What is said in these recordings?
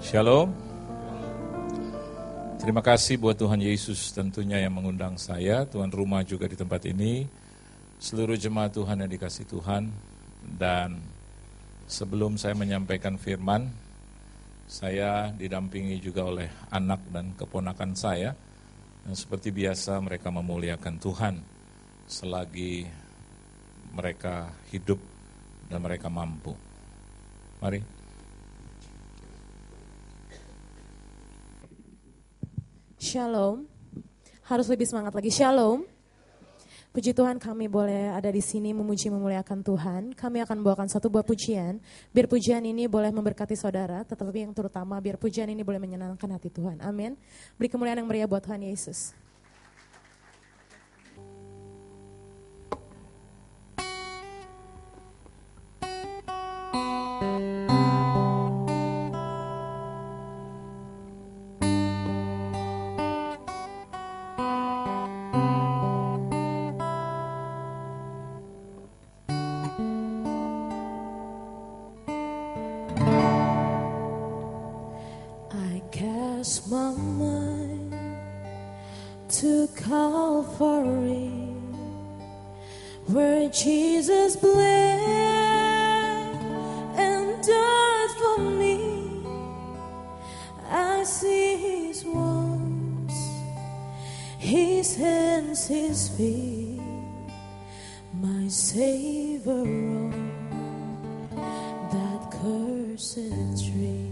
Shalom. Terima kasih buat Tuhan Yesus tentunya yang mengundang saya, tuan rumah juga di tempat ini, seluruh jemaat Tuhan yang dikasih Tuhan. Dan sebelum saya menyampaikan firman, saya didampingi juga oleh anak dan keponakan saya. Dan seperti biasa mereka memuliakan Tuhan selagi mereka hidup dan mereka mampu. Mari. Shalom, harus lebih semangat lagi. Shalom, puji Tuhan kami boleh ada di sini memuji memuliakan Tuhan. Kami akan membawakan satu buah pujian, biar pujian ini boleh memberkati saudara, tetapi yang terutama biar pujian ini boleh menyenangkan hati Tuhan. Amin. Beri kemuliaan yang meriah buat Tuhan Yesus. My mind to Calvary, where Jesus bled and died for me. I see His wounds, His hands, His feet, my Savior on that cursed tree.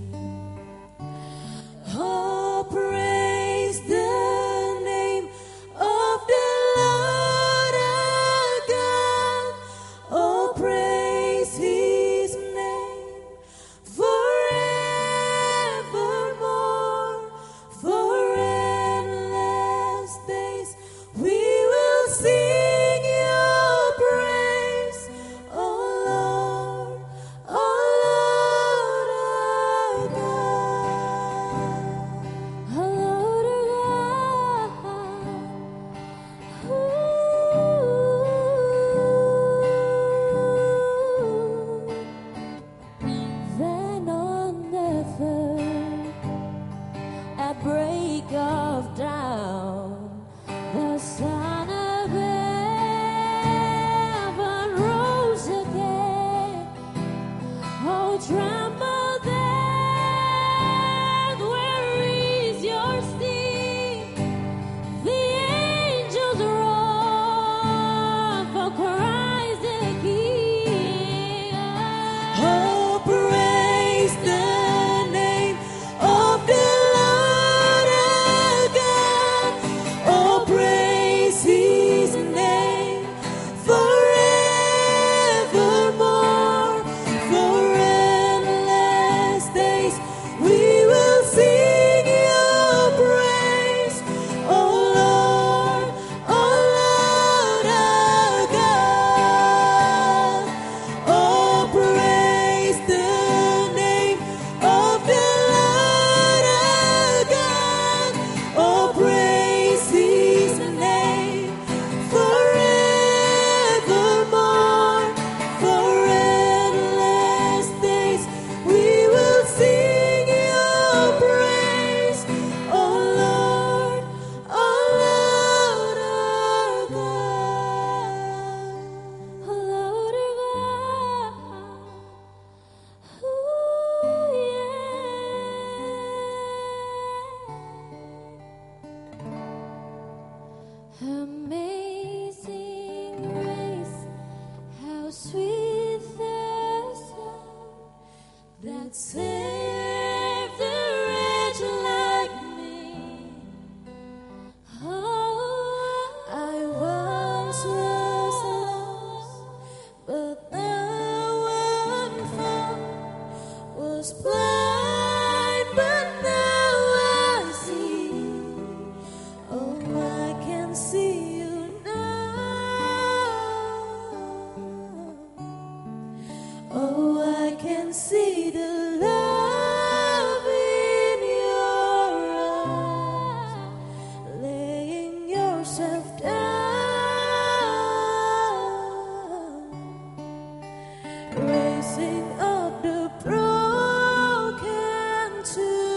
Oh, praise the name of the Lord our God. Oh, praise His name forevermore. For endless days we will sing Your praise, oh Lord our God. Then on the third, at break of dawn, the Son of Heaven rose again. Oh, tremble then, where is Your sting? The angels roar for Christ the King. Oh, praise the name of the Lord our God. Oh, praise His name forevermore. For endless days we will sing Your praise, oh Lord our God. Oh, praise the name of the Lord our God. Oh, praise His name forevermore. For endless days we will sing Your praise, oh Lord our God. Oh Lord our God. Ooh, yeah. Amazing grace, how sweet the sound that saved a wretch like me. Oh, I once was lost, but now I'm found. Was blind, but now I see. Oh, I can see You now. Oh, I can see the love in Your eyes, laying Yourself down, raising up the broken to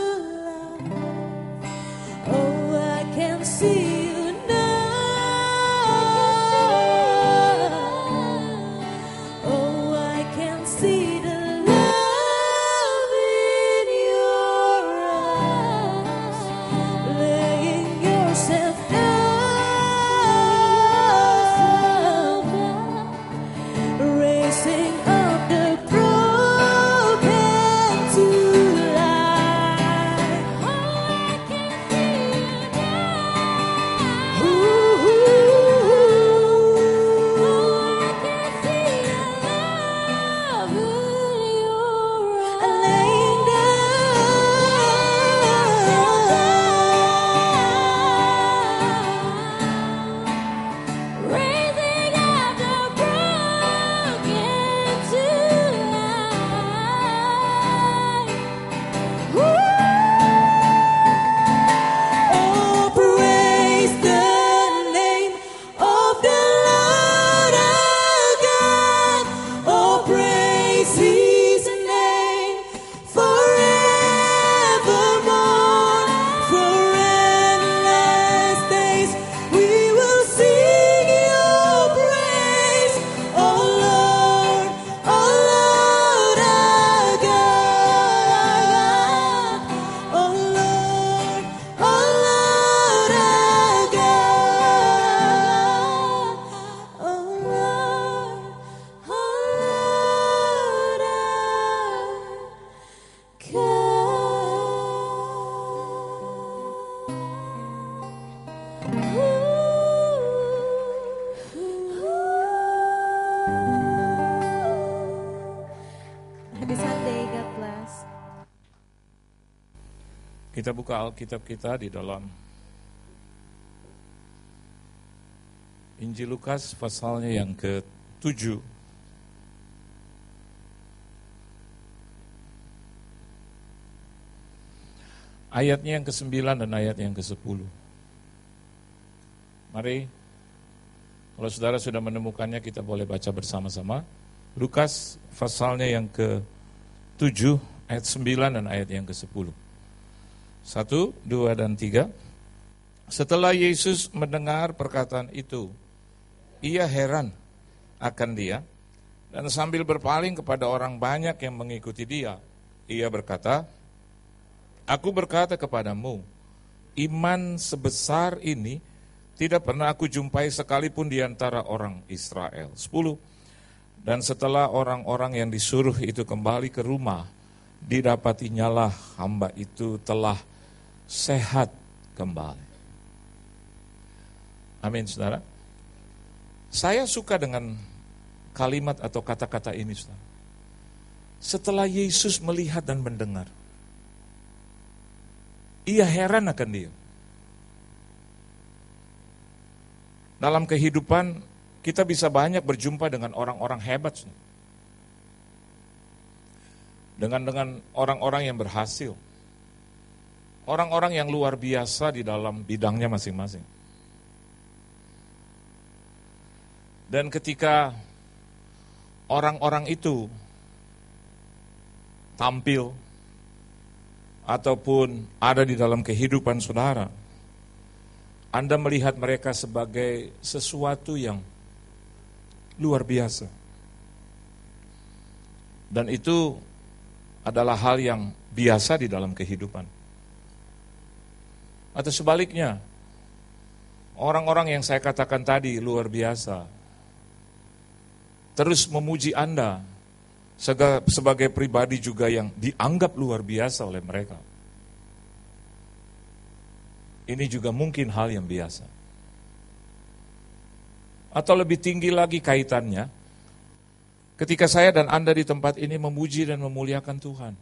Kita buka Alkitab kita di dalam Injil Lukas pasalnya yang ke-7. Ayatnya yang ke-9 dan ayat yang ke-10. Mari, kalau saudara sudah menemukannya, kita boleh baca bersama-sama. Lukas pasalnya yang ke-7, ayat 9 dan ayat yang ke-10. 1, 2, dan 3. Setelah Yesus mendengar perkataan itu, ia heran akan dia, dan sambil berpaling kepada orang banyak yang mengikuti dia, ia berkata, aku berkata kepadamu, iman sebesar ini tidak pernah aku jumpai sekalipun di antara orang Israel. 10. Dan setelah orang-orang yang disuruh itu kembali ke rumah, didapatinyalah hamba itu telah sehat kembali. Amin, saudara. Saya suka dengan kalimat atau kata-kata ini, saudara. Setelah Yesus melihat dan mendengar, ia heran akan dia. Dalam kehidupan, kita bisa banyak berjumpa dengan orang-orang hebat, saudara. Dengan orang-orang yang berhasil. Orang-orang yang luar biasa di dalam bidangnya masing-masing. Dan ketika orang-orang itu tampil ataupun ada di dalam kehidupan saudara, Anda melihat mereka sebagai sesuatu yang luar biasa. Dan itu adalah hal yang biasa di dalam kehidupan. Atau sebaliknya, orang-orang yang saya katakan tadi luar biasa, terus memuji Anda sebagai pribadi juga yang dianggap luar biasa oleh mereka. Ini juga mungkin hal yang biasa. Atau lebih tinggi lagi kaitannya, ketika saya dan Anda di tempat ini memuji dan memuliakan Tuhan,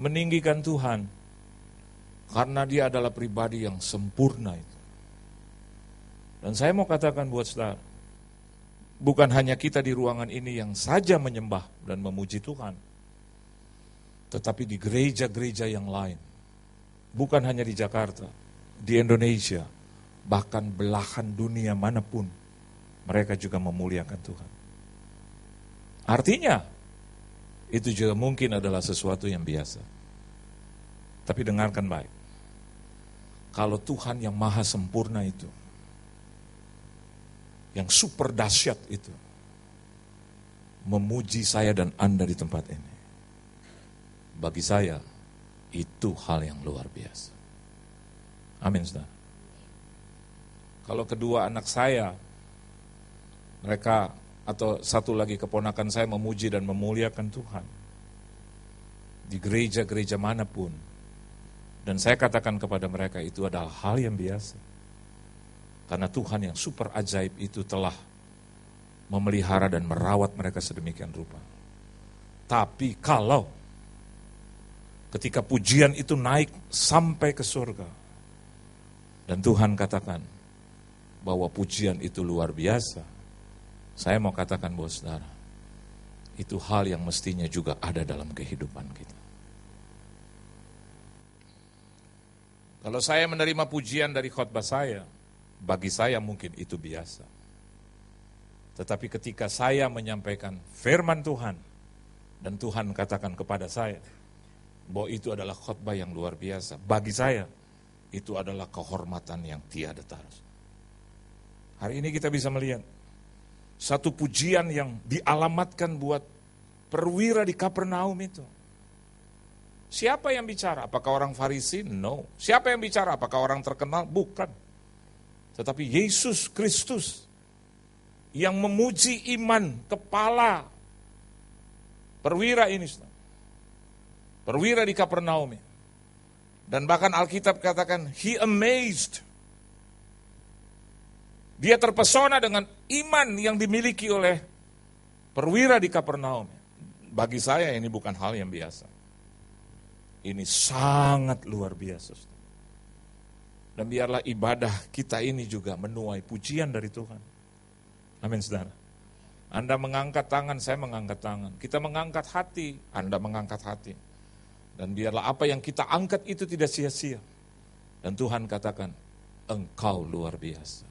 meninggikan Tuhan, karena dia adalah pribadi yang sempurna itu. Dan saya mau katakan buat saudara, bukan hanya kita di ruangan ini yang saja menyembah dan memuji Tuhan, tetapi di gereja-gereja yang lain, bukan hanya di Jakarta, di Indonesia, bahkan belahan dunia manapun, mereka juga memuliakan Tuhan. Artinya, itu juga mungkin adalah sesuatu yang biasa. Tapi dengarkan baik, kalau Tuhan yang maha sempurna itu, yang super dahsyat itu, memuji saya dan Anda di tempat ini, bagi saya, itu hal yang luar biasa. Amin, saudara. Kalau kedua anak saya, mereka atau satu lagi keponakan saya memuji dan memuliakan Tuhan, di gereja-gereja manapun, dan saya katakan kepada mereka itu adalah hal yang biasa. Karena Tuhan yang super ajaib itu telah memelihara dan merawat mereka sedemikian rupa. Tapi kalau ketika pujian itu naik sampai ke surga, dan Tuhan katakan bahwa pujian itu luar biasa, saya mau katakan buat saudara, itu hal yang mestinya juga ada dalam kehidupan kita. Kalau saya menerima pujian dari khotbah saya, bagi saya mungkin itu biasa. Tetapi ketika saya menyampaikan firman Tuhan, dan Tuhan katakan kepada saya, bahwa itu adalah khotbah yang luar biasa, bagi saya, itu adalah kehormatan yang tiada tara. Hari ini kita bisa melihat, satu pujian yang dialamatkan buat perwira di Kapernaum itu. Siapa yang bicara? Apakah orang Farisi? No. Siapa yang bicara? Apakah orang terkenal? Bukan. Tetapi Yesus Kristus yang memuji iman kepala perwira ini. Perwira di Kapernaum. Dan bahkan Alkitab katakan, he amazed. Dia terpesona dengan iman yang dimiliki oleh perwira di Kapernaum. Bagi saya ini bukan hal yang biasa. Ini sangat luar biasa. Dan biarlah ibadah kita ini juga menuai pujian dari Tuhan. Amin, saudara. Anda mengangkat tangan, saya mengangkat tangan. Kita mengangkat hati, Anda mengangkat hati. Dan biarlah apa yang kita angkat itu tidak sia-sia. Dan Tuhan katakan, engkau luar biasa.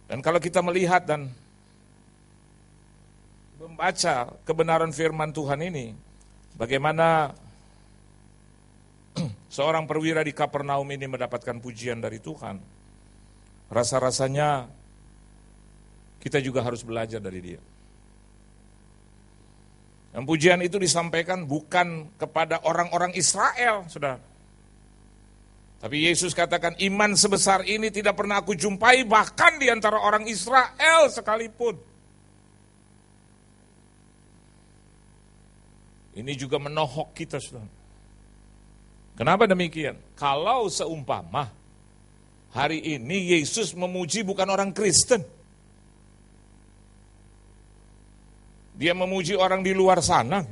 Dan kalau kita melihat dan membaca kebenaran firman Tuhan ini, bagaimana seorang perwira di Kapernaum ini mendapatkan pujian dari Tuhan. Rasa-rasanya kita juga harus belajar dari dia. Dan pujian itu disampaikan bukan kepada orang-orang Israel, saudara. Tapi Yesus katakan, iman sebesar ini tidak pernah aku jumpai bahkan di antara orang Israel sekalipun. Ini juga menohok kita, saudara. Kenapa demikian? Kalau seumpama hari ini Yesus memuji bukan orang Kristen. Dia memuji orang di luar sana.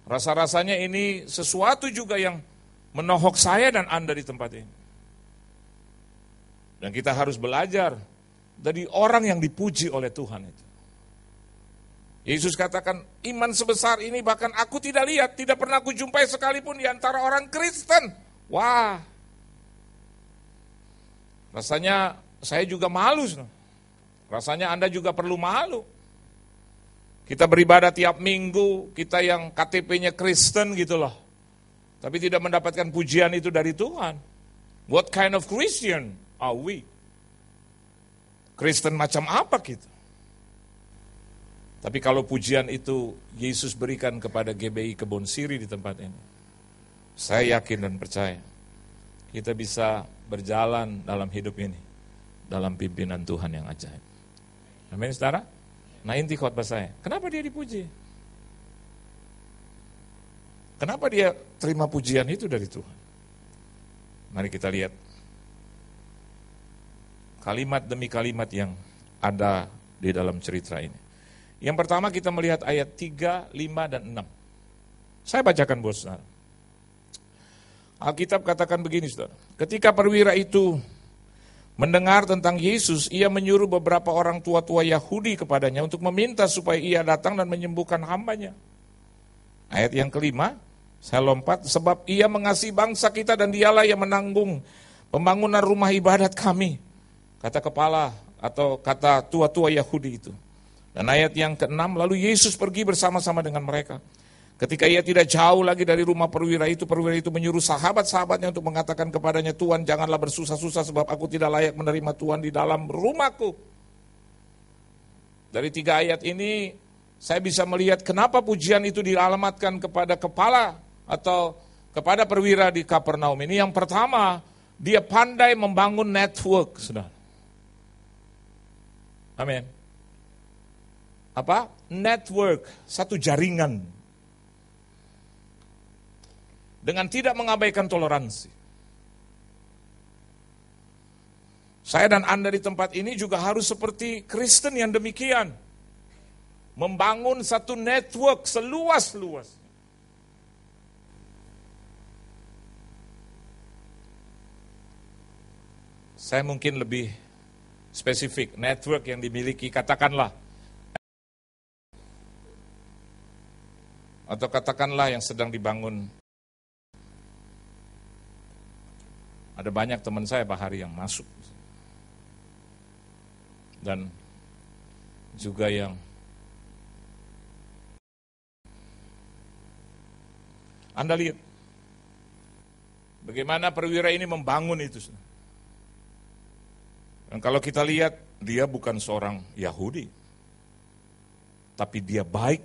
Rasa-rasanya ini sesuatu juga yang menohok saya dan Anda di tempat ini. Dan kita harus belajar dari orang yang dipuji oleh Tuhan itu. Yesus katakan, iman sebesar ini bahkan aku tidak lihat, tidak pernah aku jumpai sekalipun di antara orang Kristen. Wah, rasanya saya juga malu. Rasanya Anda juga perlu malu. Kita beribadah tiap minggu, kita yang KTP-nya Kristen gitu loh. Tapi tidak mendapatkan pujian itu dari Tuhan. What kind of Christian are we? Kristen macam apa kita? Tapi kalau pujian itu Yesus berikan kepada GBI Kebon Siri di tempat ini, saya yakin dan percaya kita bisa berjalan dalam hidup ini dalam pimpinan Tuhan yang ajaib. Amin, saudara? Nah, inti khotbah saya, kenapa dia dipuji? Kenapa dia terima pujian itu dari Tuhan? Mari kita lihat kalimat demi kalimat yang ada di dalam cerita ini. Yang pertama kita melihat ayat 3, 5, dan 6. Saya bacakan buat saudara. Alkitab katakan begini, saudara. Ketika perwira itu mendengar tentang Yesus, ia menyuruh beberapa orang tua-tua Yahudi kepadanya untuk meminta supaya ia datang dan menyembuhkan hambanya. Ayat yang kelima, saya lompat, sebab ia mengasihi bangsa kita dan dialah yang menanggung pembangunan rumah ibadat kami. Kata kepala atau kata tua-tua Yahudi itu. Dan ayat yang keenam, lalu Yesus pergi bersama-sama dengan mereka. Ketika ia tidak jauh lagi dari rumah perwira itu menyuruh sahabat-sahabatnya untuk mengatakan kepadanya, Tuhan janganlah bersusah-susah sebab aku tidak layak menerima Tuhan di dalam rumahku. Dari 3 ayat ini saya bisa melihat kenapa pujian itu dialamatkan kepada kepala atau kepada perwira di Kapernaum ini. Yang pertama, dia pandai membangun network, saudara. Amin. Apa? Network, satu jaringan. Dengan tidak mengabaikan toleransi. Saya dan Anda di tempat ini juga harus seperti Kristen yang demikian. Membangun satu network seluas-luas. Saya mungkin lebih spesifik, network yang dimiliki, katakanlah, atau katakanlah yang sedang dibangun. Ada banyak teman saya Pak Hari yang masuk. Dan juga yang Anda lihat bagaimana perwira ini membangun itu. Dan kalau kita lihat, dia bukan seorang Yahudi. Tapi dia baik,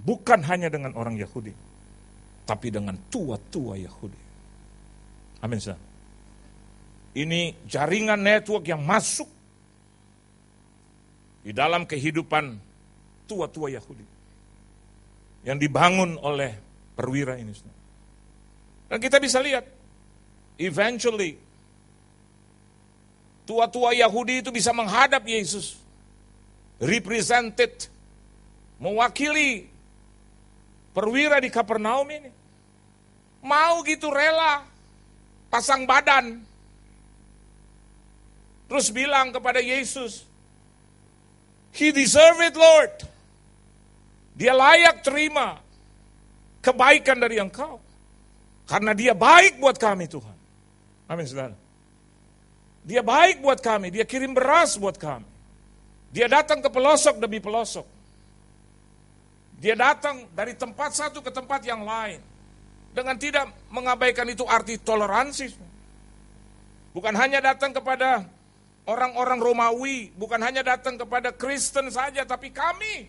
bukan hanya dengan orang Yahudi, tapi dengan tua-tua Yahudi. Amin, saudara. Ini jaringan network yang masuk di dalam kehidupan tua-tua Yahudi. Yang dibangun oleh perwira ini. Dan kita bisa lihat, eventually, tua-tua Yahudi itu bisa menghadap Yesus. Represented, mewakili perwira di Kapernaum ini. mau gitu rela pasang badan. Terus bilang kepada Yesus, He deserve it, Lord. Dia layak terima kebaikan dari Engkau. Karena dia baik buat kami, Tuhan. Amin, saudara. Dia baik buat kami, dia kirim beras buat kami. Dia datang ke pelosok demi pelosok. Dia datang dari tempat satu ke tempat yang lain. Dengan tidak mengabaikan itu arti toleransi. Bukan hanya datang kepada orang-orang Romawi, bukan hanya datang kepada Kristen saja, tapi kami.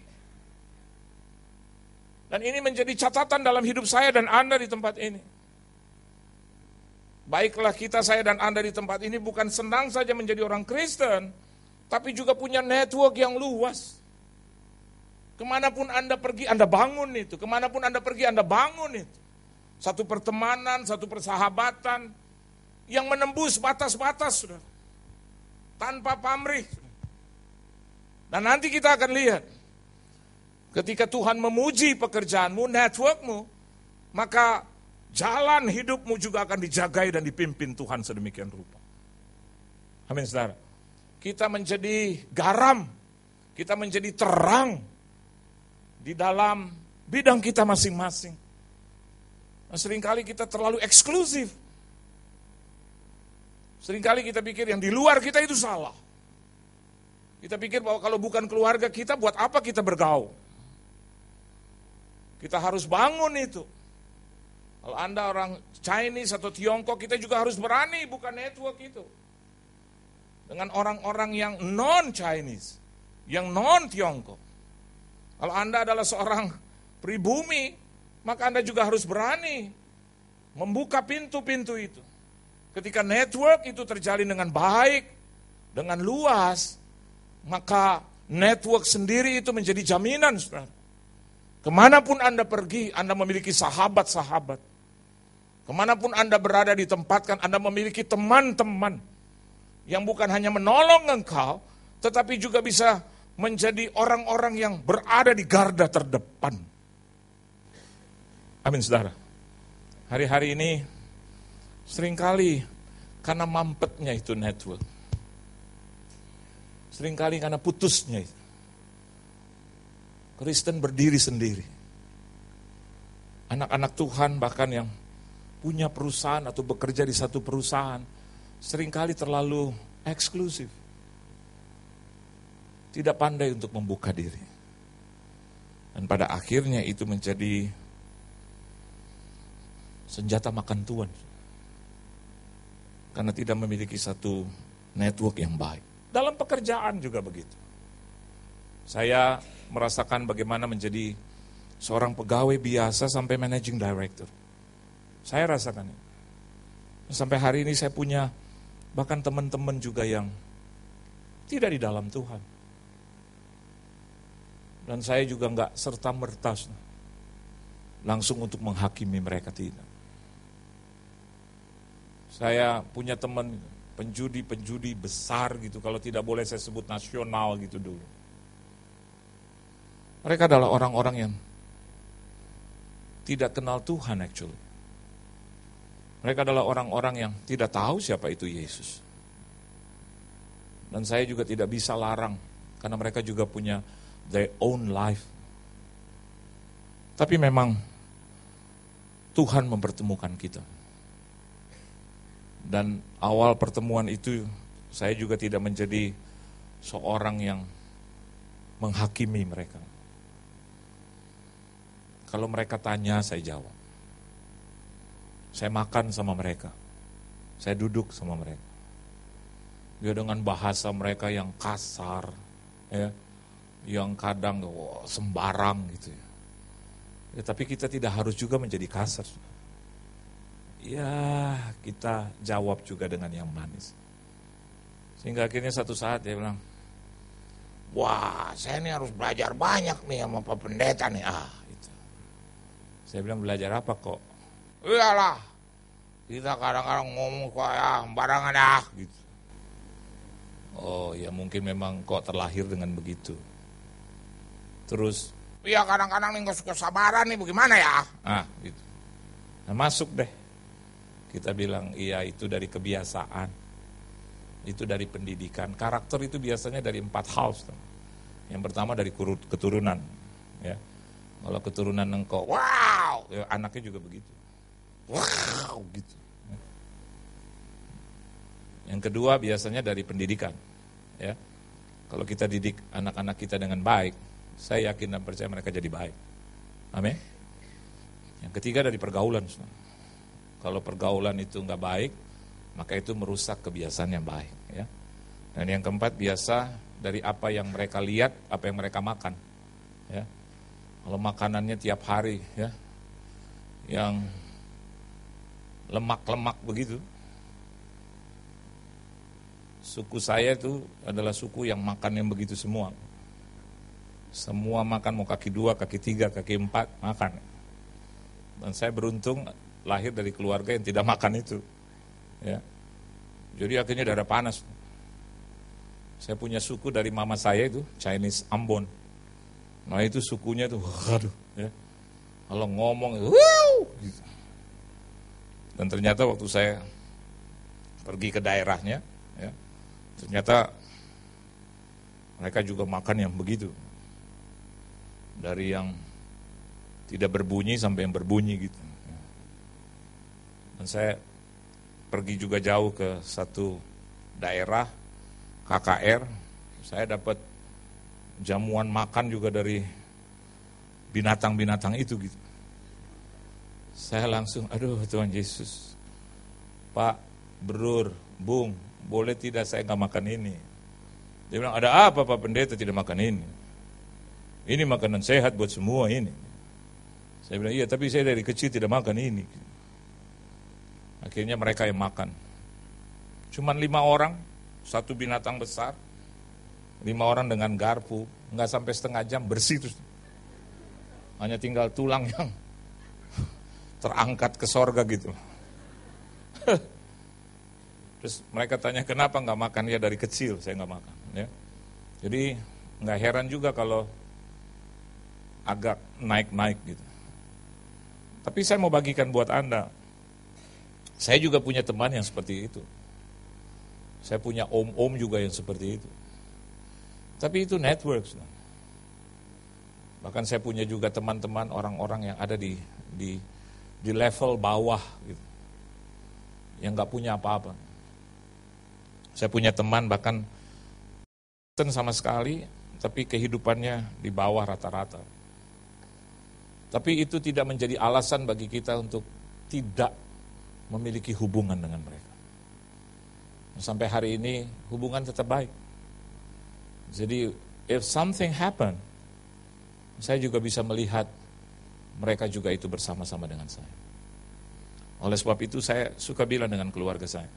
Dan ini menjadi catatan dalam hidup saya dan Anda di tempat ini. Baiklah kita, saya dan Anda di tempat ini bukan senang saja menjadi orang Kristen, tapi juga punya network yang luas. Kemanapun Anda pergi, Anda bangun itu. Kemanapun Anda pergi, Anda bangun itu. Satu pertemanan, satu persahabatan yang menembus batas-batas, saudara. Tanpa pamrih. Dan nanti kita akan lihat, ketika Tuhan memuji pekerjaanmu, networkmu, maka jalan hidupmu juga akan dijagai dan dipimpin Tuhan sedemikian rupa. Amin, saudara. Kita menjadi garam, kita menjadi terang di dalam bidang kita masing-masing. Nah, seringkali kita terlalu eksklusif. Seringkali kita pikir yang di luar kita itu salah. Kita pikir bahwa kalau bukan keluarga kita, buat apa kita bergaul? Kita harus bangun itu. Kalau Anda orang Chinese atau Tiongkok, kita juga harus berani buka network itu. Dengan orang-orang yang non-Chinese, yang non-Tiongkok. Kalau Anda adalah seorang pribumi, maka Anda juga harus berani membuka pintu-pintu itu. Ketika network itu terjalin dengan baik, dengan luas, maka network sendiri itu menjadi jaminan, saudara. Kemanapun Anda pergi, Anda memiliki sahabat-sahabat. Kemanapun Anda berada ditempatkan, Anda memiliki teman-teman yang bukan hanya menolong engkau, tetapi juga bisa menjadi orang-orang yang berada di garda terdepan. Amin, saudara. Hari-hari ini seringkali karena mampetnya itu network. Seringkali karena putusnya itu. Kristen berdiri sendiri. Anak-anak Tuhan bahkan yang punya perusahaan atau bekerja di satu perusahaan, seringkali terlalu eksklusif. Tidak pandai untuk membuka diri. Dan pada akhirnya itu menjadi senjata makan tuan. Karena tidak memiliki satu network yang baik. Dalam pekerjaan juga begitu. Saya merasakan bagaimana menjadi seorang pegawai biasa sampai managing director. Saya rasakan itu. Sampai hari ini saya punya bahkan teman-teman juga yang tidak di dalam Tuhan. Dan saya juga enggak serta-merta langsung untuk menghakimi mereka, tidak. Saya punya teman penjudi-penjudi besar gitu, kalau tidak boleh saya sebut nasional gitu dulu. Mereka adalah orang-orang yang tidak kenal Tuhan actually. Mereka adalah orang-orang yang tidak tahu siapa itu Yesus. Dan saya juga tidak bisa larang, karena mereka juga punya their own life. Tapi memang Tuhan mempertemukan kita. Dan awal pertemuan itu saya juga tidak menjadi seorang yang menghakimi mereka. Kalau mereka tanya, saya jawab. Saya makan sama mereka. Saya duduk sama mereka. Ya, dengan bahasa mereka yang kasar, ya, yang kadang sembarang gitu ya. Ya, tapi kita tidak harus juga menjadi kasar. Ya, kita jawab juga dengan yang manis. Sehingga akhirnya satu saat dia bilang, wah, saya ini harus belajar banyak nih sama Pak Pendeta nih. Gitu. Saya bilang, belajar apa kok? Iyalah, kita kadang-kadang ngomong kok ya, sembarangan ya. Gitu. Oh ya, mungkin memang kok terlahir dengan begitu. Terus, iya kadang-kadang nih gak suka sabaran nih, bagaimana ya? Gitu. Nah, masuk deh. Kita bilang, iya itu dari kebiasaan. Itu dari pendidikan. Karakter itu biasanya dari 4 hal. Yang pertama dari keturunan. Ya. Kalau keturunan engkau, wow, ya, anaknya juga begitu. Wow, gitu. Yang kedua biasanya dari pendidikan. Ya. Kalau kita didik anak-anak kita dengan baik, saya yakin dan percaya mereka jadi baik. Amin. Yang ketiga dari pergaulan. Kalau pergaulan itu enggak baik, maka itu merusak kebiasaan yang baik. Ya. Dan yang keempat biasa dari apa yang mereka lihat, apa yang mereka makan. Ya. Kalau makanannya tiap hari, ya, yang lemak-lemak begitu. Suku saya itu adalah suku yang makan yang begitu semua. Semua makan, mau kaki 2, kaki 3, kaki 4, makan. Dan saya beruntung lahir dari keluarga yang tidak makan itu. Ya. Jadi akhirnya darah panas. Saya punya suku dari mama saya itu, Chinese Ambon. Nah itu sukunya tuh, waduh. Ya. Kalau ngomong, wow, gitu. Dan ternyata waktu saya pergi ke daerahnya, ya, ternyata mereka juga makan yang begitu. Dari yang tidak berbunyi sampai yang berbunyi gitu. Dan saya pergi juga jauh ke satu daerah KKR, saya dapat jamuan makan juga dari binatang-binatang itu gitu. Saya langsung, aduh Tuhan Yesus, Pak, Brur, Bung, boleh tidak saya nggak makan ini? Dia bilang, ada apa Pak Pendeta tidak makan ini? Ini makanan sehat buat semua ini. Saya bilang, iya tapi saya dari kecil tidak makan ini. Akhirnya mereka yang makan. Cuman 5 orang, satu binatang besar, 5 orang dengan garpu, nggak sampai setengah jam bersih terus. Hanya tinggal tulang yang terangkat ke sorga gitu. Terus mereka tanya kenapa nggak makan, ya dari kecil saya nggak makan. Ya. Jadi nggak heran juga kalau agak naik-naik gitu. Tapi saya mau bagikan buat Anda. Saya juga punya teman yang seperti itu. Saya punya om-om juga yang seperti itu. Tapi itu network. Bahkan saya punya juga teman-teman orang-orang yang ada di level bawah gitu. Yang nggak punya apa-apa. Saya punya teman bahkan sama sekali, tapi kehidupannya di bawah rata-rata. Tapi itu tidak menjadi alasan bagi kita untuk tidak memiliki hubungan dengan mereka. Sampai hari ini hubungan tetap baik. Jadi if something happen, saya juga bisa melihat mereka juga itu bersama-sama dengan saya. Oleh sebab itu saya suka bilang dengan keluarga saya,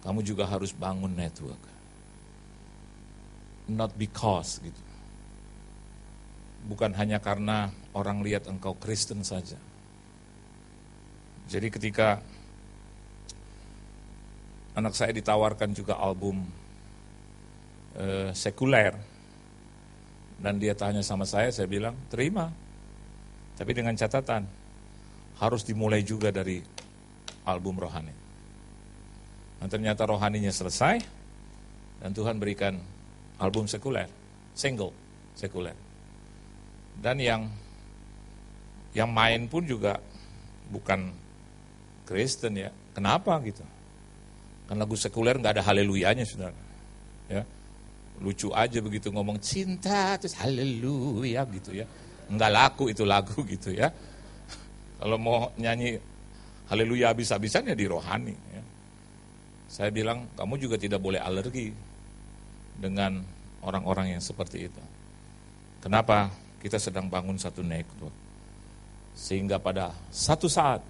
kamu juga harus bangun network. Not because gitu. Bukan hanya karena orang lihat engkau Kristen saja. Jadi ketika anak saya ditawarkan juga album sekuler, dan dia tanya sama saya bilang, terima. Tapi dengan catatan, harus dimulai juga dari album rohani. Dan ternyata rohaninya selesai, dan Tuhan berikan album sekuler, single sekuler. Dan yang main pun juga bukan Kristen ya. Kenapa gitu? Kan lagu sekuler nggak ada haleluyanya, saudara. Ya, lucu aja begitu ngomong cinta terus haleluya gitu ya. Nggak laku itu lagu gitu ya. Kalau mau nyanyi haleluya habis-habisan ya di rohani. Ya. Saya bilang kamu juga tidak boleh alergi dengan orang-orang yang seperti itu. Kenapa? Kita sedang bangun satu network. Sehingga pada satu saat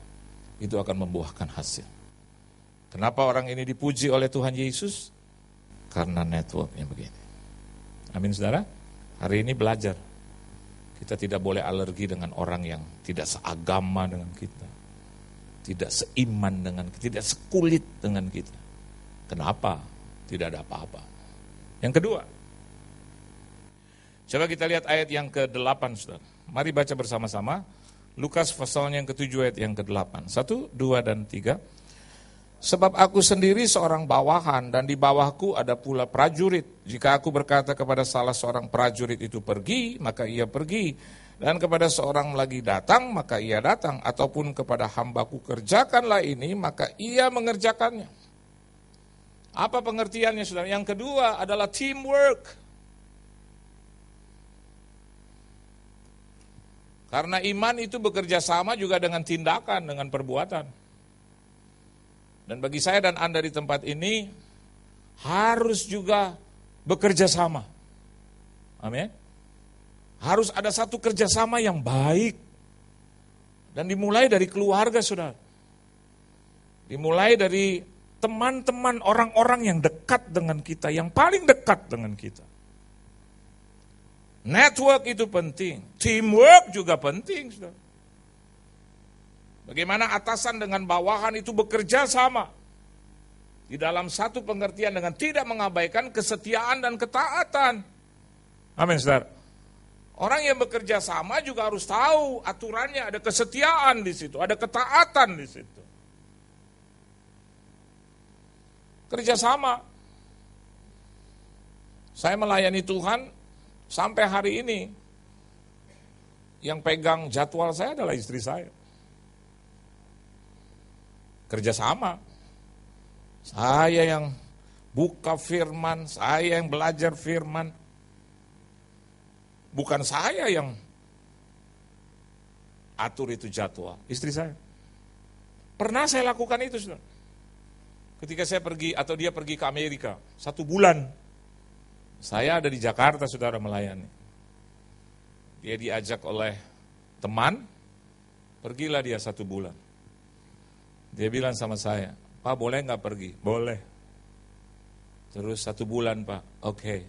itu akan membuahkan hasil. Kenapa orang ini dipuji oleh Tuhan Yesus? Karena networknya begini. Amin saudara. Hari ini belajar. Kita tidak boleh alergi dengan orang yang tidak seagama dengan kita. Tidak seiman dengan kita. Tidak sekulit dengan kita. Kenapa? Tidak ada apa-apa. Yang kedua. Coba kita lihat ayat yang ke-8 saudara. Mari baca bersama-sama. Lukas pasalnya yang ke-7 ayat yang ke-8. 1, 2, dan 3. Sebab aku sendiri seorang bawahan dan di bawahku ada pula prajurit. Jika aku berkata kepada salah seorang prajurit itu pergi, maka ia pergi. Dan kepada seorang lagi datang, maka ia datang. Ataupun kepada hambaku kerjakanlah ini, maka ia mengerjakannya. Apa pengertiannya, saudara? Yang kedua adalah teamwork. Karena iman itu bekerja sama juga dengan tindakan, dengan perbuatan. Dan bagi saya dan Anda di tempat ini harus juga bekerja sama. Amin. Harus ada satu kerjasama yang baik. Dan dimulai dari keluarga, saudara. Dimulai dari teman-teman, orang-orang yang dekat dengan kita, yang paling dekat dengan kita. Network itu penting, teamwork juga penting, saudara. Bagaimana atasan dengan bawahan itu bekerja sama di dalam satu pengertian dengan tidak mengabaikan kesetiaan dan ketaatan. Amin, saudara. Orang yang bekerja sama juga harus tahu aturannya, ada kesetiaan di situ, ada ketaatan di situ. Kerjasama. Saya melayani Tuhan sampai hari ini. Yang pegang jadwal saya adalah istri saya. Kerjasama. Saya yang buka firman, saya yang belajar firman. Bukan saya yang atur itu jadwal, istri saya. Pernah saya lakukan itu, saudara. Ketika saya pergi atau dia pergi ke Amerika, 1 bulan. Saya ada di Jakarta, saudara, melayani. Dia diajak oleh teman, pergilah dia 1 bulan. Dia bilang sama saya, Pak boleh nggak pergi? Boleh. Terus 1 bulan, Pak. Oke.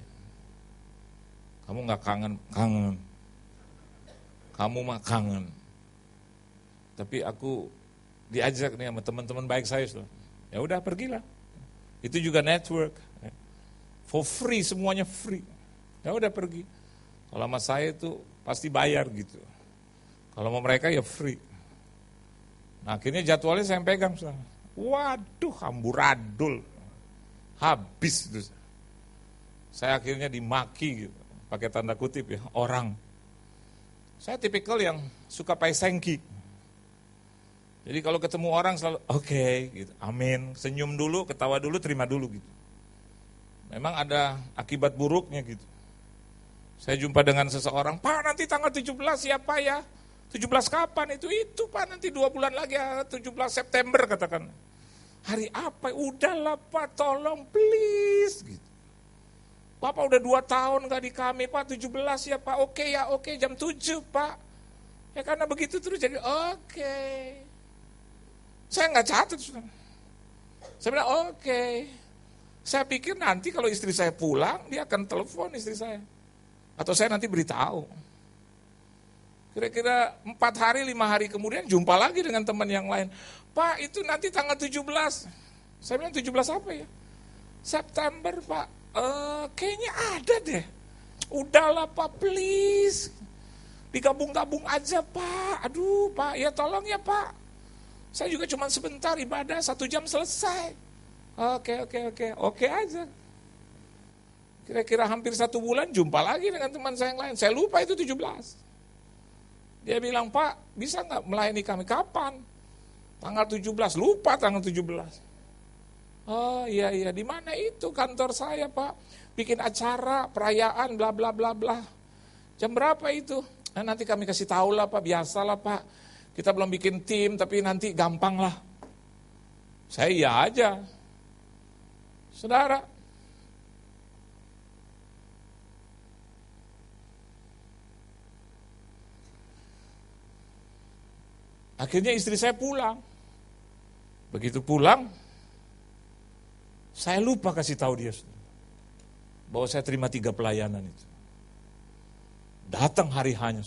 Kamu nggak kangen? Kangen. Kamu mah kangen. Tapi aku diajak nih sama teman-teman baik saya. Ya udah pergilah. Itu juga network. For free, semuanya free. Ya udah pergi. Kalau sama saya itu pasti bayar gitu. Kalau sama mereka ya free. Nah akhirnya jadwalnya saya pegang. Waduh, amburadul. Habis itu. Saya akhirnya dimaki gitu. Pakai tanda kutip ya, orang. Saya tipikal yang suka paisengki. Jadi kalau ketemu orang selalu oke, gitu, amin, senyum dulu, ketawa dulu, terima dulu gitu. Memang ada akibat buruknya gitu. Saya jumpa dengan seseorang, Pak nanti tanggal 17 ya Pak ya. 17 kapan itu? Itu Pak nanti 2 bulan lagi ya, 17 September katakan. Hari apa? Udahlah Pak, tolong please gitu. Bapak udah 2 tahun gak di kami, Pak 17 ya Pak, oke ya, oke jam 7 Pak. Ya karena begitu terus jadi oke. Saya gak catat. Saya bilang oke. Saya pikir nanti kalau istri saya pulang, dia akan telepon istri saya. Atau saya nanti beritahu. Kira-kira 4 hari, 5 hari kemudian jumpa lagi dengan teman yang lain. Pak itu nanti tanggal 17. Saya bilang 17 apa ya? September Pak. Kayaknya ada deh. Udahlah Pak, please. Digabung-gabung aja Pak. Aduh Pak, ya tolong ya Pak. Saya juga cuma sebentar ibadah, 1 jam selesai. Oke aja. Kira-kira hampir 1 bulan jumpa lagi dengan teman saya yang lain. Saya lupa itu 17. Dia bilang, Pak bisa gak melayani kami? Kapan? Tanggal 17, lupa tanggal 17. Oh iya, di mana itu kantor saya Pak? Bikin acara, perayaan, bla bla bla bla. Jam berapa itu? Nah, nanti kami kasih tahu lah Pak, biasalah Pak. Kita belum bikin tim, tapi nanti gampang lah. Saya iya aja. Saudara. Akhirnya istri saya pulang. Begitu pulang, saya lupa kasih tahu dia bahwa saya terima 3 pelayanan itu. Datang hari hanya.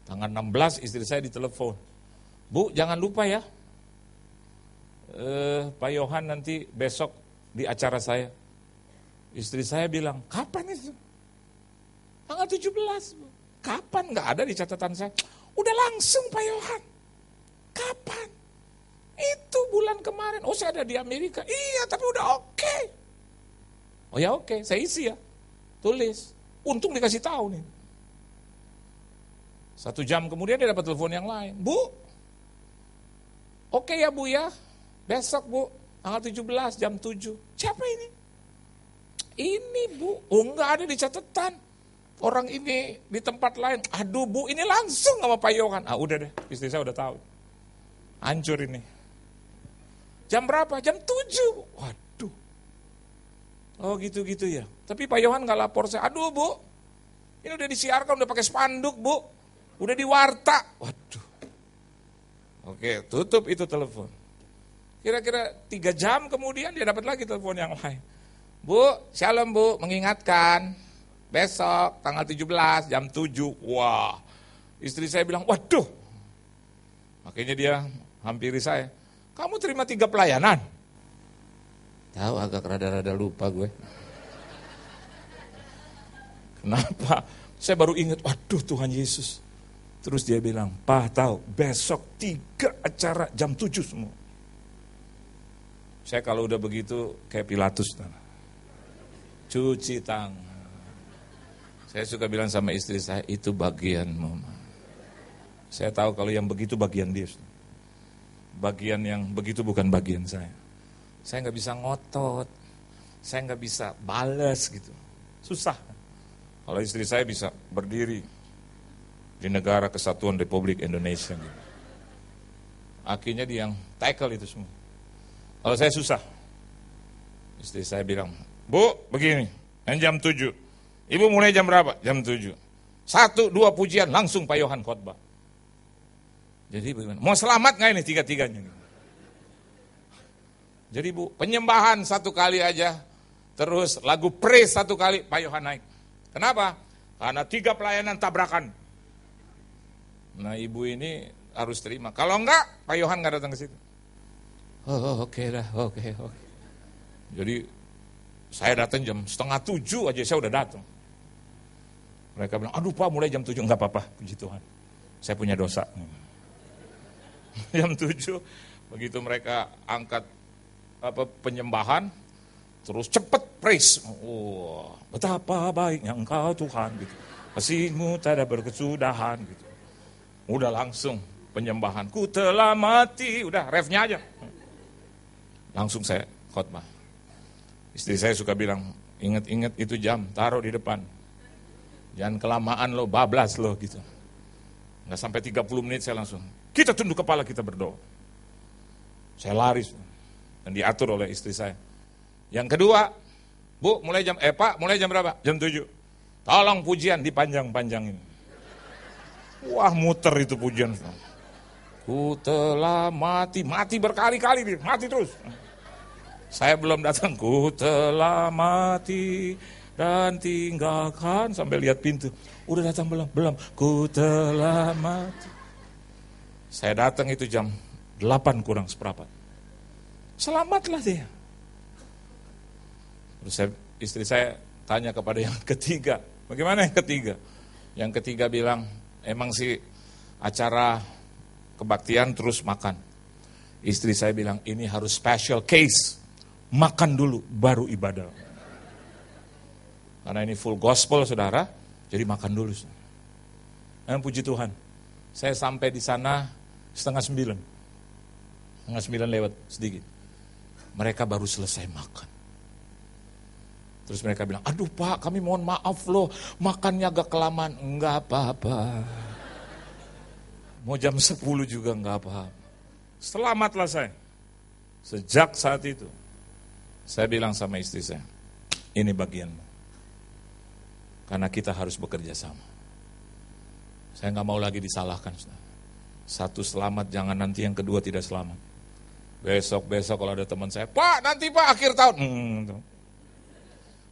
Tanggal 16 istri saya ditelepon. Bu, jangan lupa ya. Pak Yohan nanti besok di acara saya. Istri saya bilang, kapan itu? Tanggal 17. Bu. Kapan? Nggak ada di catatan saya. Udah langsung Pak Yohan. Kapan? Itu bulan kemarin. Oh saya ada di Amerika. Iya tapi udah oke. Oh ya oke, saya isi ya. Tulis. Untung dikasih tahu nih. 1 jam kemudian dia dapat telepon yang lain. Bu, oke ya Bu ya. Besok Bu, tanggal 17 jam 7. Siapa ini? Ini Bu. Oh enggak ada di catatan. Orang ini di tempat lain. Aduh Bu, ini langsung sama Pak Yohan. Ah udah deh, istri saya udah tahu. Hancur ini. Jam berapa? Jam 7. Waduh. Oh gitu-gitu ya. Tapi Pak Yohan gak lapor saya. Aduh Bu, ini udah disiarkan, udah pakai spanduk Bu. Udah di warta. Waduh. Oke, tutup itu telepon. Kira-kira 3 jam kemudian dia dapat lagi telepon yang lain. Bu, shalom Bu, mengingatkan. Besok tanggal 17 jam 7. Wah, istri saya bilang, waduh. Makanya dia hampiri saya. Kamu terima 3 pelayanan? Tahu agak rada-rada lupa gue. Kenapa? Saya baru ingat, waduh Tuhan Yesus. Terus dia bilang, Pak tahu besok 3 acara jam 7 semua. Saya kalau udah begitu kayak Pilatus. Cuci tangan. Saya suka bilang sama istri saya, itu bagianmu. Saya tahu kalau yang begitu bagian dia. Bagian yang begitu bukan bagian saya. Saya nggak bisa ngotot. Saya nggak bisa balas gitu. Susah. Kalau istri saya bisa berdiri di negara kesatuan Republik Indonesia. Gitu. Akhirnya dia yang tackle itu semua. Kalau saya susah. Istri saya bilang, Bu, begini, jam 7. Ibu mulai jam berapa? Jam 7. 1, 2 pujian, langsung Pak Yohan khotbah. Jadi bagaimana? Mau selamat nggak ini 3-3-nya? Jadi Bu, penyembahan 1 kali aja, terus lagu praise 1 kali, Pak Yohan naik. Kenapa? Karena 3 pelayanan tabrakan. Nah ibu ini harus terima. Kalau enggak, Pak Yohan nggak datang ke situ. Oh oke lah, oke. Jadi saya datang jam 6:30 aja saya udah datang. Mereka bilang, aduh Pak mulai jam 7, enggak apa-apa, puji Tuhan. Saya punya dosa. Jam 7, begitu mereka angkat penyembahan, terus cepet praise. Oh, betapa baiknya Engkau Tuhan. Gitu. Kasih-Mu tak ada berkesudahan. Gitu. Udah langsung penyembahan. Ku telah mati, udah refnya aja. Langsung saya khotbah. Istri saya suka bilang, ingat-ingat itu jam, taruh di depan. Jangan kelamaan lo, bablas lo gitu. Nggak sampai 30 menit saya langsung, kita tunduk kepala, kita berdoa. Saya lari dan diatur oleh istri saya. Yang kedua, Bu, Pak, mulai jam berapa? Jam 7. Tolong pujian dipanjang-panjangin. Wah, muter itu pujian. Ku telah mati berkali-kali dia, mati terus. Saya belum datang, ku telah mati dan tinggalkan, sampai lihat pintu. Udah datang belum? Ku telah mati. Saya datang itu jam 8 kurang seperempat. Selamatlah dia. Terus istri saya tanya kepada yang ketiga, bagaimana yang ketiga? Yang ketiga bilang, emang sih acara kebaktian terus makan. Istri saya bilang, ini harus special case. Makan dulu, baru ibadah. Karena ini full gospel, saudara, jadi makan dulu. Dan puji Tuhan, saya sampai di sana 8:30. 8:30 lewat sedikit. Mereka baru selesai makan. Terus mereka bilang, aduh Pak, kami mohon maaf loh, makannya agak kelamaan. Enggak apa-apa. Mau jam 10 juga enggak apa-apa. Selamatlah saya. Sejak saat itu, saya bilang sama istri saya, ini bagianmu. Karena kita harus bekerja sama. Saya nggak mau lagi disalahkan. Satu selamat, jangan nanti yang kedua tidak selamat. Besok kalau ada teman saya, Pak nanti Pak akhir tahun.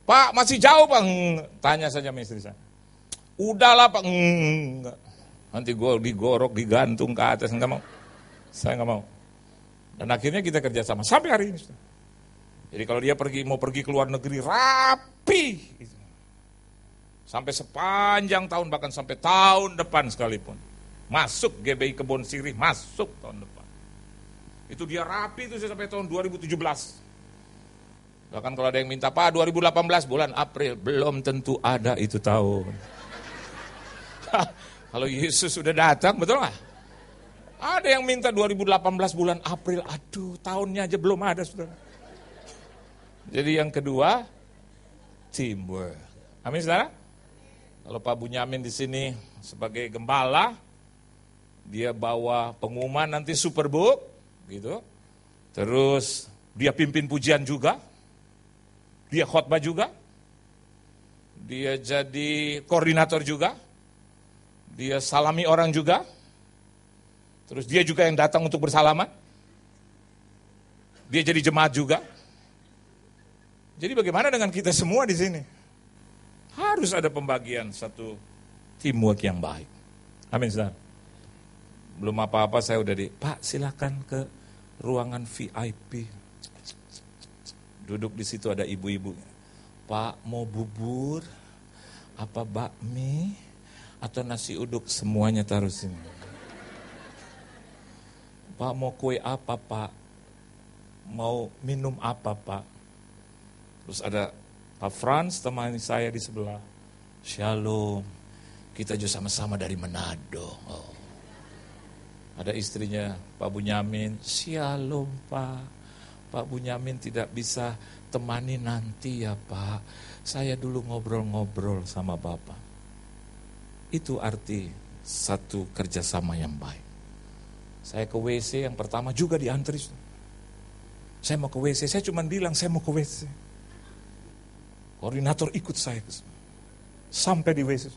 Pak masih jauh Pak. Tanya saja sama istri saya. Udahlah Pak. Enggak. Nanti gue digorok, digantung ke atas. Nggak mau. Saya nggak mau. Dan akhirnya kita kerja sama sampai hari ini. Jadi kalau dia mau pergi ke luar negeri rapi. Sampai sepanjang tahun, bahkan sampai tahun depan sekalipun. Masuk GBI Kebon Sirih, masuk tahun depan. Itu dia rapi itu sampai tahun 2017. Bahkan kalau ada yang minta, Pak 2018 bulan April, belum tentu ada itu tahun. Kalau Yesus sudah datang, betul nggak? Ada yang minta 2018 bulan April, aduh tahunnya aja belum ada, saudara. Jadi yang kedua, teamwork. Amin, saudara? Kalau Pak Bunyamin di sini sebagai gembala, dia bawa pengumuman nanti Superbook, gitu. Terus dia pimpin pujian juga, dia khotbah juga, dia jadi koordinator juga, dia salami orang juga, terus dia juga yang datang untuk bersalaman, dia jadi jemaat juga. Jadi bagaimana dengan kita semua di sini? Harus ada pembagian satu teamwork yang baik. Amin, saudara. Belum apa-apa saya udah Pak silakan ke ruangan VIP. Duduk di situ ada ibu-ibu. Pak mau bubur, apa bakmi, atau nasi uduk, semuanya taruh sini. Pak mau kue apa Pak? Mau minum apa Pak? Terus ada Pak Frans teman saya di sebelah. Shalom, kita juga sama-sama dari Manado. Oh. Ada istrinya Pak Bunyamin. Shalom Pak, Pak Bunyamin tidak bisa temani nanti ya Pak. Saya dulu ngobrol-ngobrol sama Bapak. Itu arti satu kerjasama yang baik. Saya ke WC yang pertama juga diantri. Saya mau ke WC, saya cuma bilang saya mau ke WC. Koordinator ikut saya ke sana. Sampai di WC.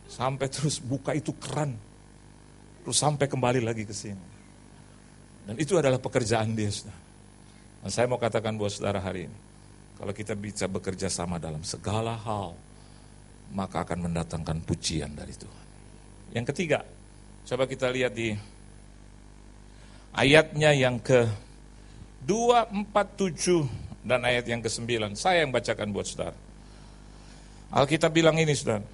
Sampai terus buka itu keran. Terus sampai kembali lagi ke sini. Dan itu adalah pekerjaan dia. Dan saya mau katakan buat saudara hari ini. Kalau kita bisa bekerja sama dalam segala hal, maka akan mendatangkan pujian dari Tuhan. Yang ketiga, coba kita lihat di ayatnya yang ke-2, 4, 7 dan ayat yang ke-9. Saya yang bacakan buat saudara. Alkitab bilang ini, saudara.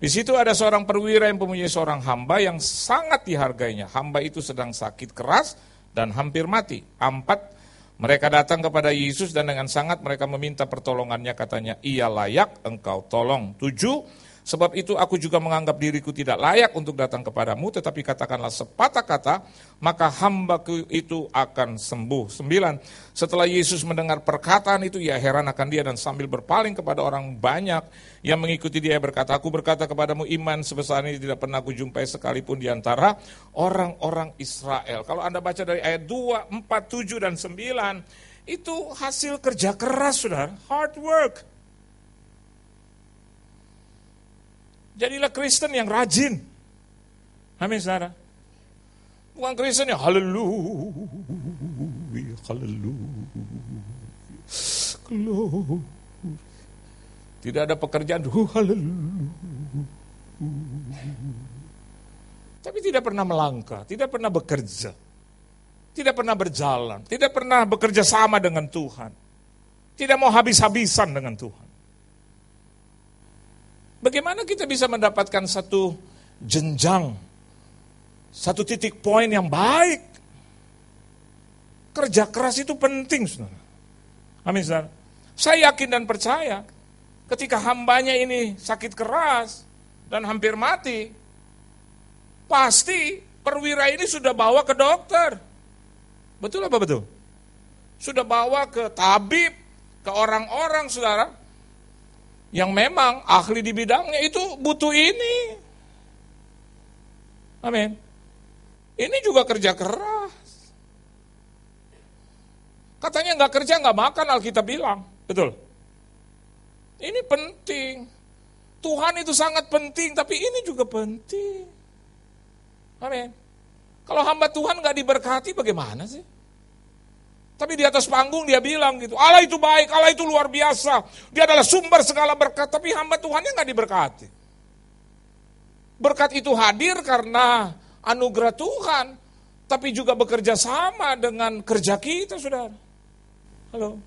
Di situ ada seorang perwira yang mempunyai seorang hamba yang sangat dihargainya. Hamba itu sedang sakit keras dan hampir mati. 4, mereka datang kepada Yesus dan dengan sangat mereka meminta pertolongannya, katanya, ia layak engkau tolong. 7, sebab itu aku juga menganggap diriku tidak layak untuk datang kepadamu, tetapi katakanlah sepatah kata, maka hambaku itu akan sembuh. 9, setelah Yesus mendengar perkataan itu, ia heran akan dia dan sambil berpaling kepada orang banyak yang mengikuti dia berkata, aku berkata kepadamu, iman sebesar ini tidak pernah aku jumpai sekalipun di antara orang-orang Israel. Kalau Anda baca dari ayat 2, 4, 7, dan 9, itu hasil kerja keras, saudara, hard work. Jadilah Kristen yang rajin. Amin, saudara. Bukan Kristen yang haleluya, haleluya, glory. Tidak ada pekerjaan, haleluya. Tapi tidak pernah melangkah, tidak pernah bekerja, tidak pernah berjalan, tidak pernah bekerja sama dengan Tuhan. Tidak mau habis-habisan dengan Tuhan. Bagaimana kita bisa mendapatkan satu jenjang, satu titik poin yang baik? Kerja keras itu penting, saudara. Amin, saudara. Saya yakin dan percaya, ketika hambanya ini sakit keras dan hampir mati, pasti perwira ini sudah bawa ke dokter. Betul apa betul? Sudah bawa ke tabib, ke orang-orang, saudara, yang memang ahli di bidangnya, itu butuh ini. Amin. Ini juga kerja keras. Katanya nggak kerja nggak makan, Alkitab bilang, betul. Ini penting. Tuhan itu sangat penting, tapi ini juga penting. Amin. Kalau hamba Tuhan nggak diberkati, bagaimana sih? Tapi di atas panggung dia bilang gitu, Allah itu baik, Allah itu luar biasa. Dia adalah sumber segala berkat, tapi hamba Tuhannya nggak diberkati. Berkat itu hadir karena anugerah Tuhan, tapi juga bekerja sama dengan kerja kita, saudara. Halo.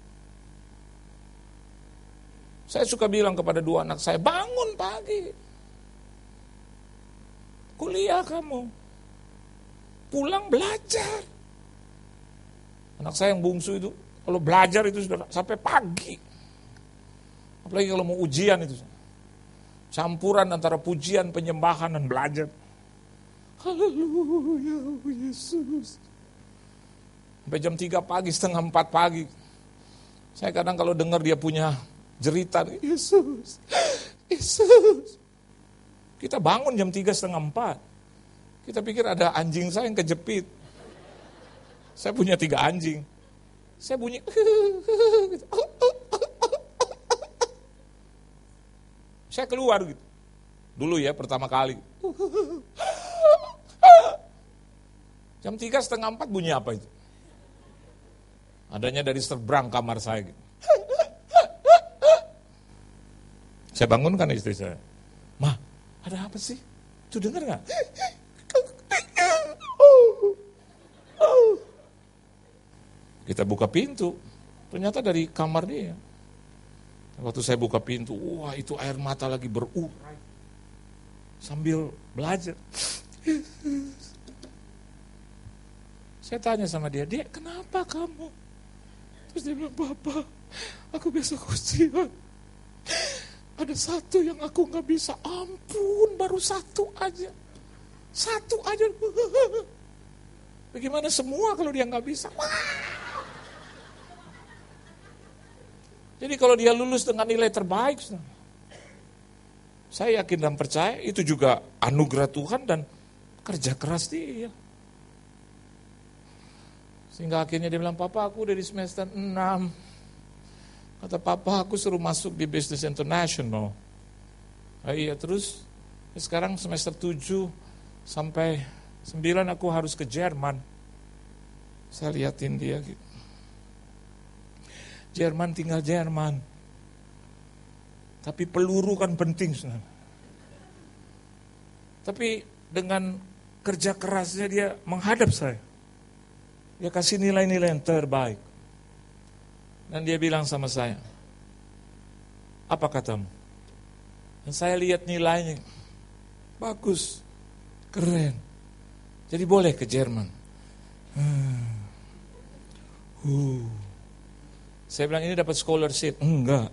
Saya suka bilang kepada dua anak saya, bangun pagi. Kuliah kamu. Pulang belajar. Anak saya yang bungsu itu, kalau belajar itu sudah sampai pagi. Apalagi kalau mau ujian itu. Campuran antara pujian, penyembahan, dan belajar. Haleluya, Yesus. Sampai jam 3 pagi, setengah 4 pagi. Saya kadang kalau dengar dia punya jeritan, Yesus, Yesus. Kita bangun jam 3 setengah 4. Kita pikir ada anjing saya yang kejepit. Saya punya 3 anjing. Saya bunyi. Saya keluar gitu. Dulu ya, pertama kali. Jam 3 setengah 4 bunyi apa itu? Adanya dari seberang kamar saya gitu. Saya bangunkan istri saya. Ma, ada apa sih? Itu dengar gak? Kita buka pintu. Ternyata dari kamar dia. Waktu saya buka pintu, wah itu air mata lagi berurai. Sambil belajar. Saya tanya sama dia, Dek, kenapa kamu? Terus dia bilang, Bapak, aku besok ujian. Ada satu yang aku gak bisa, ampun, baru satu aja. Satu aja. Bagaimana semua kalau dia gak bisa? Jadi kalau dia lulus dengan nilai terbaik, saya yakin dan percaya itu juga anugerah Tuhan dan kerja keras dia. Sehingga akhirnya dia bilang, Papa aku udah di semester 6. Kata Papa aku suruh masuk di Business International. Iya terus sekarang semester 7 sampai 9 aku harus ke Jerman. Saya liatin dia gitu. Jerman tinggal Jerman. Tapi peluru kan penting. Tapi dengan kerja kerasnya dia menghadap saya. Dia kasih nilai-nilai yang terbaik. Dan dia bilang sama saya, apa katamu? Dan saya lihat nilainya, bagus, keren. Jadi boleh ke Jerman. Saya bilang ini dapat scholarship. Enggak.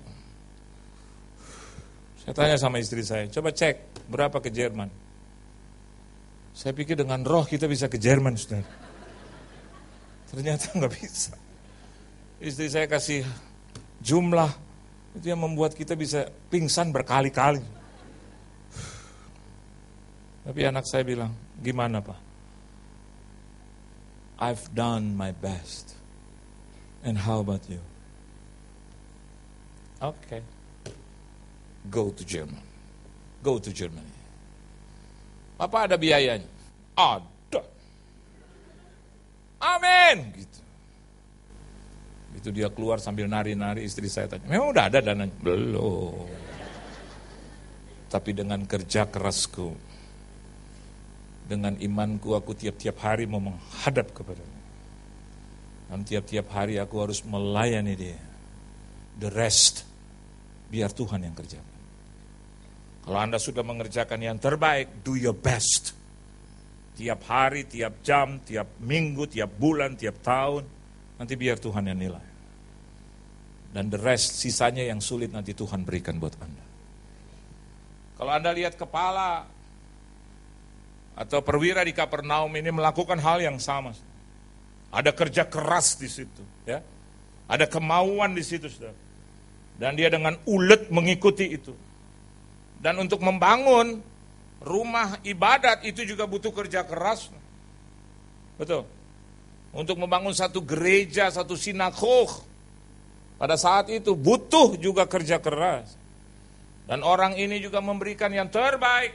Saya tanya sama istri saya, coba cek berapa ke Jerman. Saya pikir dengan roh kita bisa ke Jerman, saudara. Ternyata nggak bisa. Istri saya kasih jumlah itu yang membuat kita bisa pingsan berkali-kali. Tapi anak saya bilang, gimana Pak? I've done my best. And how about you? Okay. Go to Germany. Go to Germany. Apa ada biayanya? Ada. Amin. Gitu. Itu dia keluar sambil nari-nari, istri saya tanya, memang udah ada dananya? Belum. Tapi dengan kerja kerasku, dengan imanku, aku tiap-tiap hari mau menghadap kepadanya. Dan tiap-tiap hari aku harus melayani dia. The rest, biar Tuhan yang kerjakan. Kalau Anda sudah mengerjakan yang terbaik, do your best. Tiap hari, tiap jam, tiap minggu, tiap bulan, tiap tahun. Nanti biar Tuhan yang nilai. Dan the rest, sisanya yang sulit nanti Tuhan berikan buat Anda. Kalau Anda lihat kepala atau perwira di Kapernaum ini melakukan hal yang sama. Ada kerja keras di situ. Ya. Ada kemauan di situ. Saudara. Dan dia dengan ulet mengikuti itu. Dan untuk membangun rumah ibadat itu juga butuh kerja keras. Betul. Untuk membangun satu gereja, satu sinagog. Pada saat itu butuh juga kerja keras. Dan orang ini juga memberikan yang terbaik.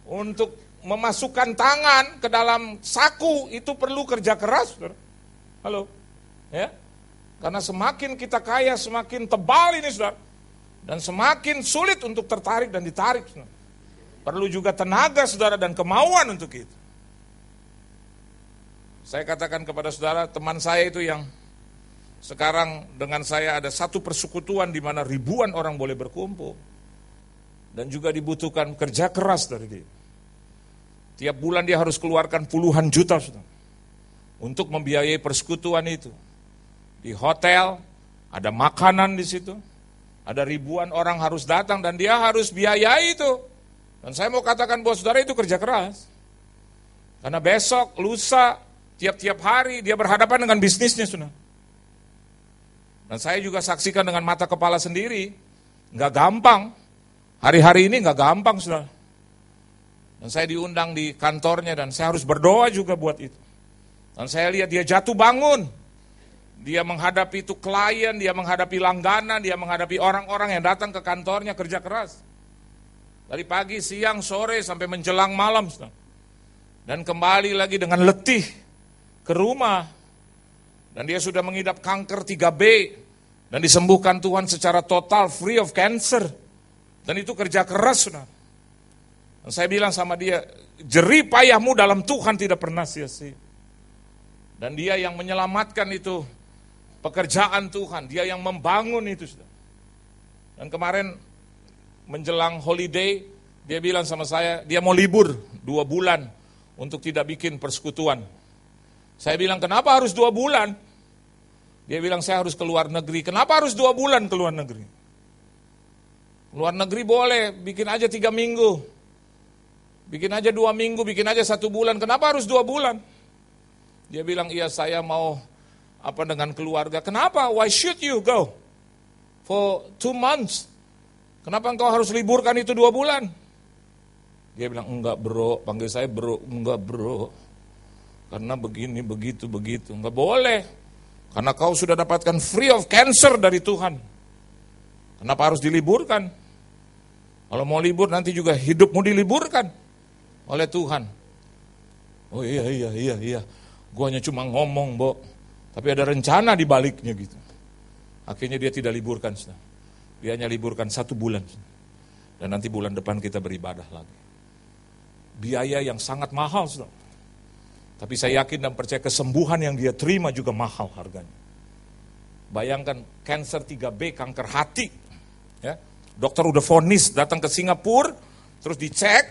Untuk memasukkan tangan ke dalam saku itu perlu kerja keras. Halo. Ya. Karena semakin kita kaya, semakin tebal ini, saudara. Dan semakin sulit untuk tertarik dan ditarik, saudara. Perlu juga tenaga saudara dan kemauan untuk itu. Saya katakan kepada saudara, teman saya itu yang Sekarang dengan saya ada satu persekutuan di mana ribuan orang boleh berkumpul. Dan juga dibutuhkan kerja keras dari dia. Tiap bulan dia harus keluarkan puluhan juta untuk membiayai persekutuan itu. Di hotel, ada makanan di situ. Ada ribuan orang harus datang dan dia harus biayai itu. Dan saya mau katakan buat saudara itu kerja keras. Karena besok, lusa, tiap-tiap hari dia berhadapan dengan bisnisnya, saudara. Dan saya juga saksikan dengan mata kepala sendiri, nggak gampang. Hari-hari ini nggak gampang, saudara. Dan saya diundang di kantornya dan saya harus berdoa juga buat itu. Dan saya lihat dia jatuh bangun. Dia menghadapi itu klien, dia menghadapi langganan, dia menghadapi orang-orang yang datang ke kantornya kerja keras. Dari pagi, siang, sore, sampai menjelang malam, saudara. Dan kembali lagi dengan letih ke rumah. Dan dia sudah mengidap kanker 3B. Dan disembuhkan Tuhan secara total, free of cancer. Dan itu kerja keras, saudara. Dan saya bilang sama dia, jerih payahmu dalam Tuhan tidak pernah sia-sia. Dan dia yang menyelamatkan itu pekerjaan Tuhan, dia yang membangun itu, saudara. Dan kemarin menjelang holiday, dia bilang sama saya, dia mau libur 2 bulan untuk tidak bikin persekutuan. Saya bilang, kenapa harus 2 bulan? Dia bilang, saya harus ke luar negeri. Kenapa harus 2 bulan ke luar negeri? Luar negeri boleh, bikin aja 3 minggu. Bikin aja 2 minggu, bikin aja 1 bulan. Kenapa harus 2 bulan? Dia bilang, iya saya mau dengan keluarga. Kenapa? Why should you go for 2 months? Kenapa engkau harus liburkan itu 2 bulan? Dia bilang, enggak bro, panggil saya bro. Enggak bro, karena begini, begitu. Enggak boleh. Karena kau sudah dapatkan free of cancer dari Tuhan. Kenapa harus diliburkan? Kalau mau libur nanti juga hidupmu diliburkan oleh Tuhan. Oh iya. Gua hanya cuma ngomong, Bo. Tapi ada rencana di baliknya gitu. Akhirnya dia tidak liburkan. Dia hanya liburkan 1 bulan. Dan nanti bulan depan kita beribadah lagi. Biaya yang sangat mahal, saudara. Tapi saya yakin dan percaya kesembuhan yang dia terima juga mahal harganya. Bayangkan kanker 3B, kanker hati. Ya. Dokter udah vonis datang ke Singapura, terus dicek,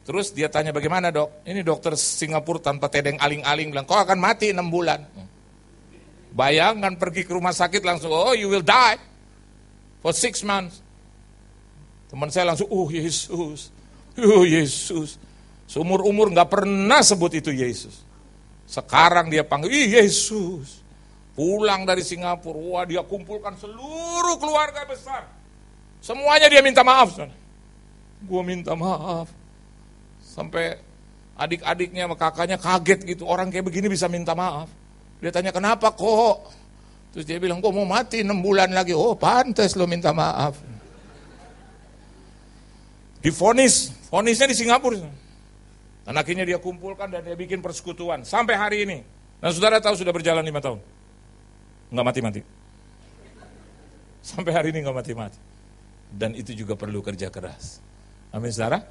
terus dia tanya bagaimana dok? Ini dokter Singapura tanpa tedeng aling-aling bilang, kau akan mati 6 bulan. Bayangkan pergi ke rumah sakit langsung, oh you will die for 6 months. Teman saya langsung, oh Yesus. Seumur-umur gak pernah sebut itu Yesus. Sekarang dia panggil, Yesus. Pulang dari Singapura, wah dia kumpulkan seluruh keluarga besar. Semuanya dia minta maaf. Gue minta maaf. Sampai adik-adiknya sama kakaknya kaget gitu. Orang kayak begini bisa minta maaf. Dia tanya, kenapa kok? Terus dia bilang, gue mau mati 6 bulan lagi. Oh pantas lo minta maaf. Vonisnya di Singapura. Dan akhirnya dia kumpulkan dan dia bikin persekutuan. Sampai hari ini. Dan saudara tahu sudah berjalan 5 tahun. Nggak mati-mati. Sampai hari ini nggak mati-mati. Dan itu juga perlu kerja keras. Amin saudara.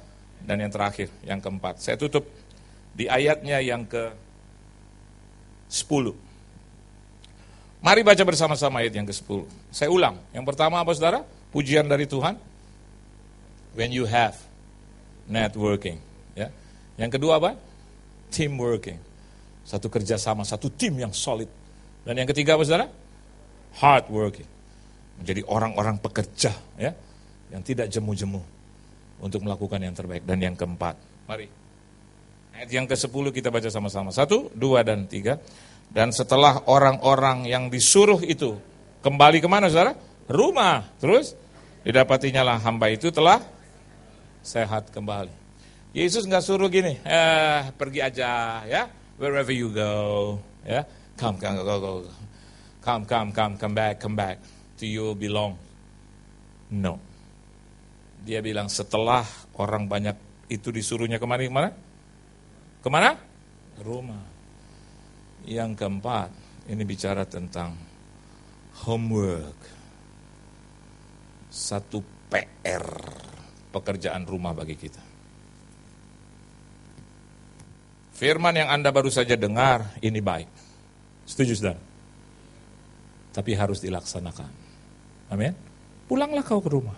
Dan yang terakhir, yang keempat. Saya tutup di ayatnya yang ke-10. Mari baca bersama-sama ayat yang ke-10. Saya ulang. Yang pertama apa saudara? Pujian dari Tuhan. When you have networking. Ya. Yang kedua apa? Teamworking. Satu kerjasama, satu tim yang solid. Dan yang ketiga apa saudara? Hard working. Menjadi orang-orang pekerja ya, yang tidak jemu-jemu untuk melakukan yang terbaik. Dan yang keempat, mari. Ayat yang ke-10 kita baca sama-sama. 1, 2, dan 3. Dan setelah orang-orang yang disuruh itu kembali kemana saudara? Rumah. Terus didapatinya lah hamba itu telah sehat kembali. Yesus nggak suruh gini, pergi aja ya, wherever you go, ya, come back to you belong. No. Dia bilang setelah orang banyak itu disuruhnya kemana? Kemana? Rumah. Yang keempat, ini bicara tentang homework. Satu PR, pekerjaan rumah bagi kita. Firman yang Anda baru saja dengar, ini baik. Setuju saudara? tapi harus dilaksanakan. Amin. Pulanglah kau ke rumah.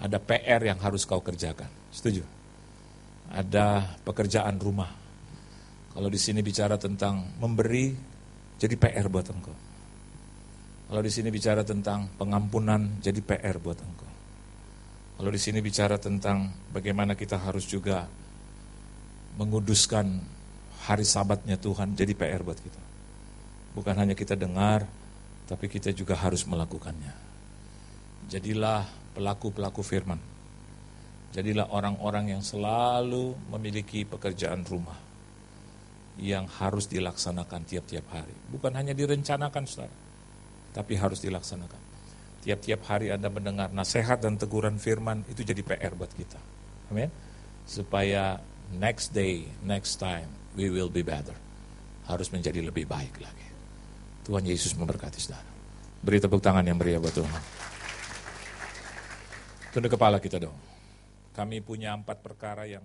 Ada PR yang harus kau kerjakan. Setuju? Ada pekerjaan rumah. Kalau di sini bicara tentang memberi, jadi PR buat engkau. Kalau di sini bicara tentang pengampunan, jadi PR buat engkau. Kalau di sini bicara tentang bagaimana kita harus juga menguduskan hari sabatnya Tuhan, jadi PR buat kita. Bukan hanya kita dengar, tapi kita juga harus melakukannya. Jadilah pelaku-pelaku firman. Jadilah orang-orang yang selalu memiliki pekerjaan rumah yang harus dilaksanakan tiap-tiap hari. Bukan hanya direncanakan, saudara, tapi harus dilaksanakan. Tiap-tiap hari Anda mendengar nasihat dan teguran firman, itu jadi PR buat kita. Amin. Supaya next day, next time, we will be better. Harus menjadi lebih baik lagi. Tuhan Yesus memberkati saudara. Beri tepuk tangan yang meriah buat Tuhan. Tunduk kepala kita dong. Kami punya 4 perkara yang